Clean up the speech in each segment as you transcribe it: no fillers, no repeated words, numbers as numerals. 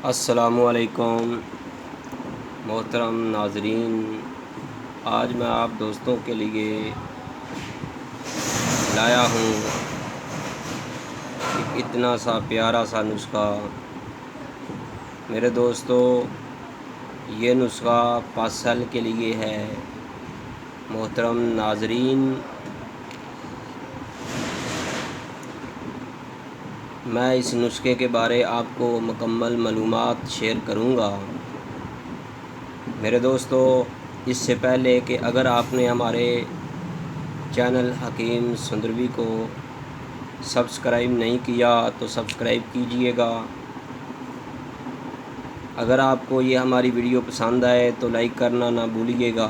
السلام علیکم محترم ناظرین، آج میں آپ دوستوں کے لیے لایا ہوں کہ اتنا سا پیارا سا نسخہ۔ میرے دوستو، یہ نسخہ پاسل کے لیے ہے۔ محترم ناظرین، میں اس نسخے کے بارے آپ کو مکمل معلومات شیئر کروں گا۔ میرے دوستو، اس سے پہلے کہ اگر آپ نے ہمارے چینل حکیم سندروی کو سبسکرائب نہیں کیا تو سبسکرائب کیجئے گا۔ اگر آپ کو یہ ہماری ویڈیو پسند آئے تو لائک کرنا نہ بھولیے گا۔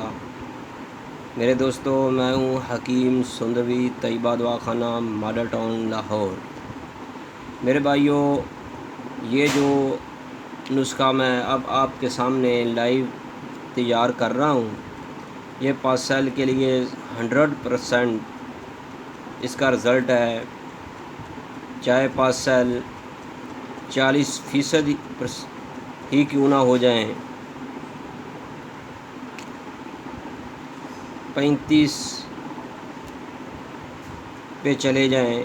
میرے دوستو، میں ہوں حکیم سندروی، طیبہ دواخانہ، ماڈل ٹاؤن، لاہور۔ میرے بھائیوں، یہ جو نسخہ میں اب آپ کے سامنے لائیو تیار کر رہا ہوں، یہ پاسل کے لیے 100% اس کا رزلٹ ہے۔ چاہے پاسل 40% ہی کیوں نہ ہو جائیں، 35 پہ چلے جائیں،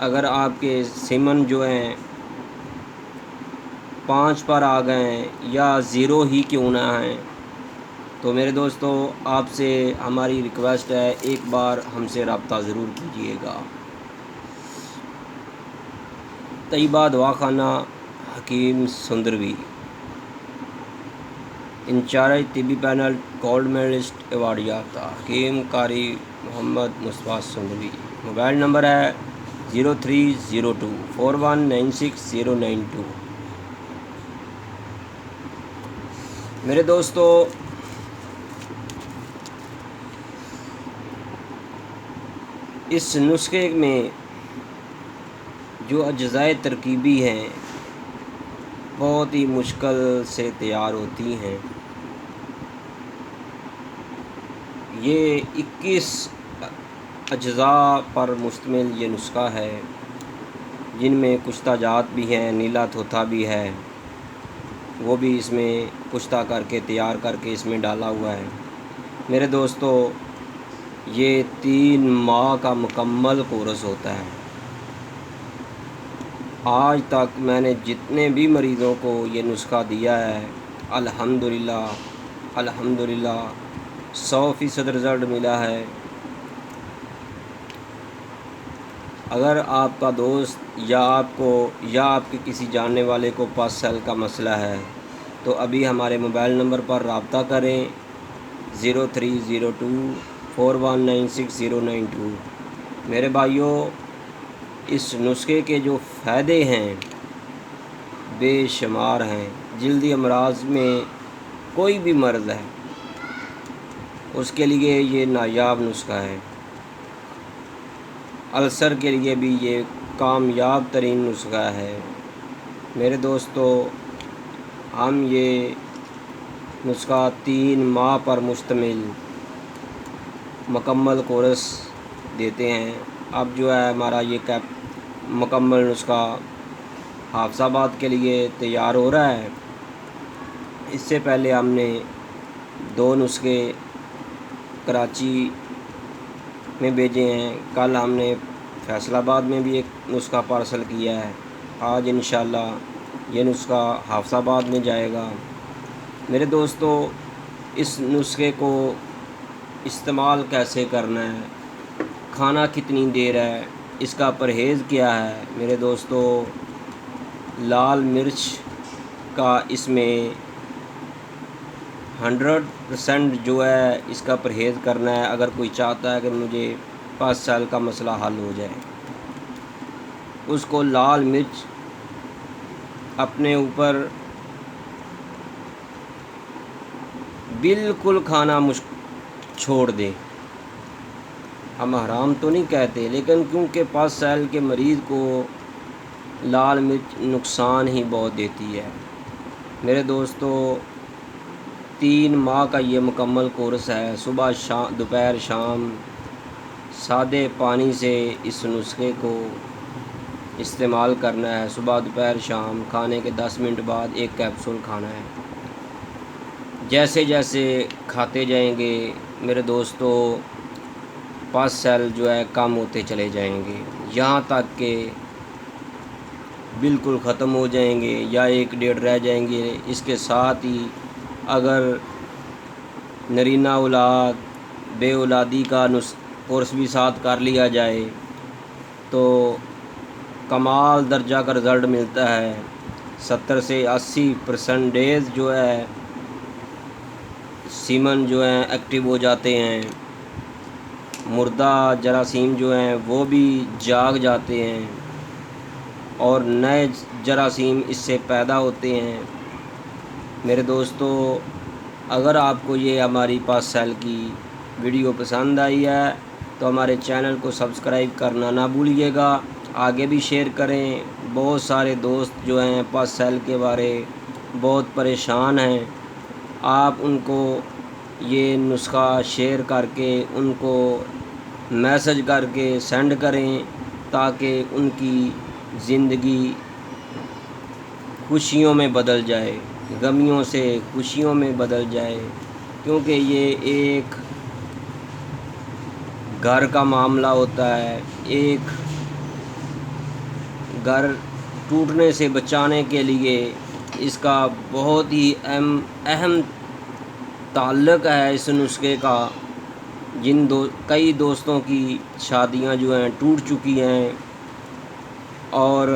اگر آپ کے سیمن جو ہیں 5 پر آ گئے یا 0 ہی کیوں نہ ہیں، تو میرے دوستو آپ سے ہماری ریکویسٹ ہے، ایک بار ہم سے رابطہ ضرور کیجیے گا۔ طیبہ دواخانہ، حکیم سندروی، انچارج طبی پینل، گولڈ میڈلسٹ ایوارڈ یافتہ حکیم قاری محمد مصطفیٰ سندروی۔ موبائل نمبر ہے 030241969092۔ میرے دوستو، اس نسخے میں جو اجزائے ترکیبی ہیں بہت ہی مشکل سے تیار ہوتی ہیں۔ یہ 21 اجزاء پر مشتمل یہ نسخہ ہے، جن میں کشتہ جات بھی ہیں، نیلا تھوتھا بھی ہے، وہ بھی اس میں کشتہ کر کے تیار کر کے اس میں ڈالا ہوا ہے۔ میرے دوستو، یہ 3 ماہ کا مکمل کورس ہوتا ہے۔ آج تک میں نے جتنے بھی مریضوں کو یہ نسخہ دیا ہے، الحمدللہ 100% رزلٹ ملا ہے۔ اگر آپ کا دوست یا آپ کے کسی جاننے والے کو پاسل کا مسئلہ ہے تو ابھی ہمارے موبائل نمبر پر رابطہ کریں، 030241969092۔ میرے بھائیوں، اس نسخے کے جو فائدے ہیں بے شمار ہیں۔ جلدی امراض میں کوئی بھی مرض ہے، اس کے لیے یہ نایاب نسخہ ہے۔ السر کے لیے بھی یہ کامیاب ترین نسخہ ہے۔ میرے دوستو، ہم یہ نسخہ 3 ماہ پر مشتمل مکمل کورس دیتے ہیں۔ اب جو ہے ہمارا یہ مکمل نسخہ حافظ آباد کے لیے تیار ہو رہا ہے۔ اس سے پہلے ہم نے 2 نسخے کراچی میں بھیجے ہیں، کل ہم نے فیصل آباد میں بھی ایک نسخہ پارسل کیا ہے، آج انشاءاللہ یہ نسخہ حافظ آباد میں جائے گا۔ میرے دوستو، اس نسخے کو استعمال کیسے کرنا ہے، کھانا کتنی دیر ہے، اس کا پرہیز کیا ہے؟ میرے دوستو، لال مرچ کا اس میں 100% جو ہے اس کا پرہیز کرنا ہے، اگر کوئی چاہتا ہے کہ مجھے پاسل کا مسئلہ حل ہو جائے۔ اس کو لال مرچ اپنے اوپر بالکل کھانا چھوڑ دے۔ ہم حرام تو نہیں کہتے، لیکن کیونکہ پاسل کے مریض کو لال مرچ نقصان ہی بہت دیتی ہے۔ میرے دوستو، 3 ماہ کا یہ مکمل کورس ہے۔ صبح دوپہر شام سادے پانی سے اس نسخے کو استعمال کرنا ہے، صبح دوپہر شام کھانے کے 10 منٹ بعد ایک کیپسول کھانا ہے۔ جیسے جیسے کھاتے جائیں گے میرے دوستو پس سیل جو ہے کم ہوتے چلے جائیں گے، یہاں تک کہ بالکل ختم ہو جائیں گے یا 1-1.5 رہ جائیں گے۔ اس کے ساتھ ہی اگر نرینہ اولاد بے اولادی کا کورس بھی ساتھ کر لیا جائے تو کمال درجہ کا رزلٹ ملتا ہے۔ 70 سے 80% جو ہے سیمن جو ہیں ایکٹیو ہو جاتے ہیں، مردہ جراثیم جو ہیں وہ بھی جاگ جاتے ہیں اور نئے جراثیم اس سے پیدا ہوتے ہیں۔ میرے دوستو اگر آپ کو یہ ہماری پاس سیل کی ویڈیو پسند آئی ہے تو ہمارے چینل کو سبسکرائب کرنا نہ بھولیے گا، آگے بھی شیئر کریں۔ بہت سارے دوست جو ہیں پاس سیل کے بارے بہت پریشان ہیں، آپ ان کو یہ نسخہ شیئر کر کے ان کو میسج کر کے سینڈ کریں تاکہ ان کی زندگی خوشیوں میں بدل جائے، غمیوں سے خوشیوں میں بدل جائے، کیونکہ یہ ایک گھر کا معاملہ ہوتا ہے۔ ایک گھر ٹوٹنے سے بچانے کے لیے اس کا بہت ہی اہم تعلق ہے اس نسخے کا۔ کئی دوستوں کی شادیاں جو ہیں ٹوٹ چکی ہیں اور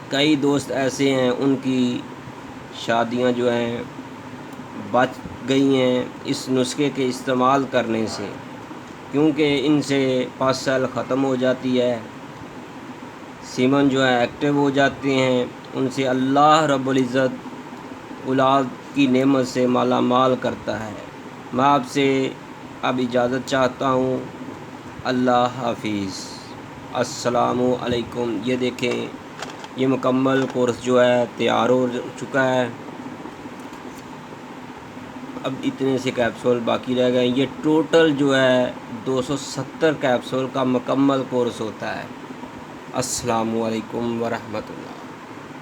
کئی دوست ایسے ہیں ان کی شادیاں جو ہیں بچ گئی ہیں اس نسخے کے استعمال کرنے سے، کیونکہ ان سے پس سیل ختم ہو جاتی ہے، سیمن جو ہے ایکٹیو ہو جاتے ہیں، ان سے اللہ رب العزت اولاد کی نعمت سے مالا مال کرتا ہے۔ میں آپ سے اب اجازت چاہتا ہوں، اللہ حافظ، السلام علیکم۔ یہ دیکھیں یہ مکمل کورس جو ہے تیار ہو چکا ہے، اب اتنے سے کیپسول باقی رہ گئے۔ یہ ٹوٹل جو ہے 270 کیپسول کا مکمل کورس ہوتا ہے۔ السلام علیکم ورحمۃ اللہ۔